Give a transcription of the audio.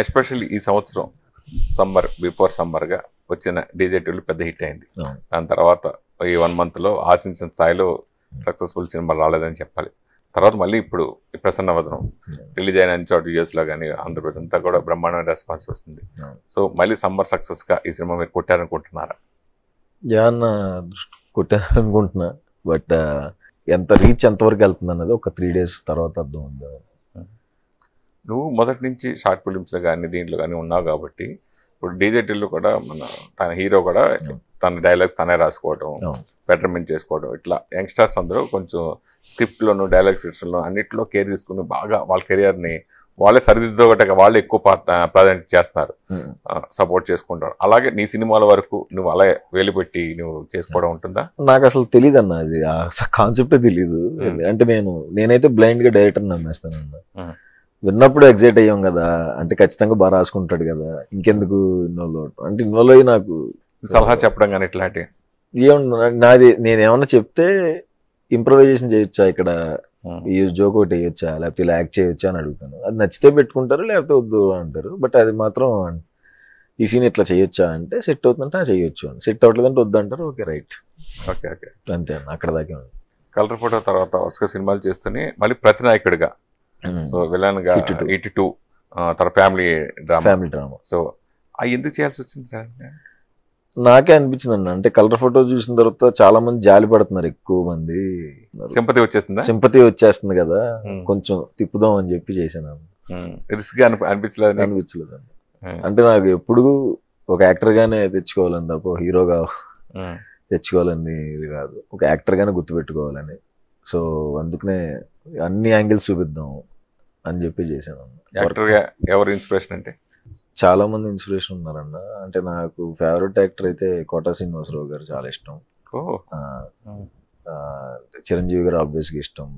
Especially ఈ సంవత్సరం summer before సమ్మర్గా వచ్చిన డీజే2 పెద్ద హిట్ అయింది. దాని తర్వాత ఈ 1 monthలో ఆశించిన స్థాయిలో సక్సెస్ఫుల్ సినిమా రాలేదని చెప్పాలి. తర్వాత మళ్ళీ ఇప్పుడు ఈ ప్రసన్నవదనం రిలీజ్ అయిన అన్ని చోట యూఎస్లో కానీ ఆంధ్రప్రదేశ్ అంతా కూడా బ్రహ్మాండమైన రెస్పాన్స్ వస్తుంది. సో మళ్ళీ సమ్మర్ సక్సెస్గా ఈ సినిమా మీరు కొట్టారనుకుంటున్నారా? కొట్టారనుకుంటున్నా, బట్ ఎంత రీచ్ ఎంతవరకు వెళ్తుంది అన్నది ఒక 3 days తర్వాత అర్థం ఉంది. నువ్వు మొదటి నుంచి షార్ట్ ఫిలిమ్స్లో కానీ దీంట్లో కానీ ఉన్నావు కాబట్టి ఇప్పుడు డీజే2లో కూడా తన హీరో కూడా తన డైలాగ్స్ తనే రాసుకోవడం, బెటర్మెంట్ చేసుకోవడం, ఇట్లా యంగ్స్టర్స్ అందరూ కొంచెం స్క్రిప్ట్లోను డైలాగ్ ఫిక్షన్లో అన్నింటిలో కేర్ తీసుకుని బాగా వాళ్ళ కెరియర్ని వాళ్ళే సరిదిద్దుకోవట వాళ్ళు ఎక్కువ ప్రాధాన్యత చేస్తున్నారు, సపోర్ట్ చేసుకుంటారు. అలాగే నీ సినిమాల వరకు నువ్వు అలా వేలుపెట్టి నువ్వు చేసుకోవడం ఉంటుందా? నాకు అసలు తెలియదు అన్న, అది కాన్సెప్టే తెలీదు. అంటే నేనైతే బ్లైండ్గా డైరెక్టర్ నమ్మేస్తానన్న. విన్నప్పుడు ఎగ్జైట్ అయ్యాం కదా, అంటే ఖచ్చితంగా బాగా రాసుకుంటాడు కదా, ఇంకెందుకు ఇన్వాల్వ్ అవటం, అంటే ఇన్వాల్వ్ అయ్యి నాకు సలహా చెప్పడం కానీ ఇట్లాంటి నాది నేనేమన్నా చెప్తే ఇంప్రవైజేషన్ చేయొచ్చా, ఇక్కడ ఈ జోక్ ఒకటి వేయొచ్చా, లేకపోతే ఇలా యాక్ట్ చేయొచ్చా అని అడుగుతాను. అది నచ్చితే పెట్టుకుంటారు, లేకపోతే వద్దు అంటారు. బట్ అది మాత్రం ఈ సీన్ ఇట్లా చేయొచ్చా అంటే సెట్ అవుతుందంటే చేయొచ్చు అని, సెట్ అవ్వట్లేదంటే వద్దు అంటారు. ఓకే రైట్, ఓకే ఓకే అంతే అన్న, అక్కడ దాకా. కలర్ ఫోటో తర్వాత వరుసగా సినిమాలు చేస్తూనే మళ్ళీ ప్రతినాయకుడిగా, సో విలన్ గా 82 తన ఫ్యామిలీ డ్రామా. సో అవి ఎందుకు చేయాల్సి వచ్చింది సార్? నాకే అనిపించింది అన్న, అంటే కలర్ ఫోటో చూసిన తర్వాత చాలా మంది జాలి పడుతున్నారు, ఎక్కువ మంది సింపతి వచ్చేస్తుంది కదా, కొంచెం తిప్పుదాం అని చెప్పి చేశాను. రిస్క్ అనిపించలేదు అన్న. అంటే నాకు ఎప్పుడు ఒక యాక్టర్ గానే తెచ్చుకోవాలని తప్ప హీరోగా తెచ్చుకోవాలని ఇది కాదు, ఒక యాక్టర్ గానే గుర్తుపెట్టుకోవాలని. సో అందుకనే అన్ని యాంగిల్స్ చూపిద్దాం అని చెప్పి చేశాను. యాక్టర్గా ఎవరు ఇన్స్పిరేషన్ అంటే? చాలా మంది ఇన్స్పిరేషన్ ఉన్నారన్న. అంటే నాకు ఫేవరెట్ యాక్టర్ అయితే కోట శ్రీనివాసరావు గారు చాలా ఇష్టం. చిరంజీవి గారు ఆబ్వియస్గా ఇష్టం.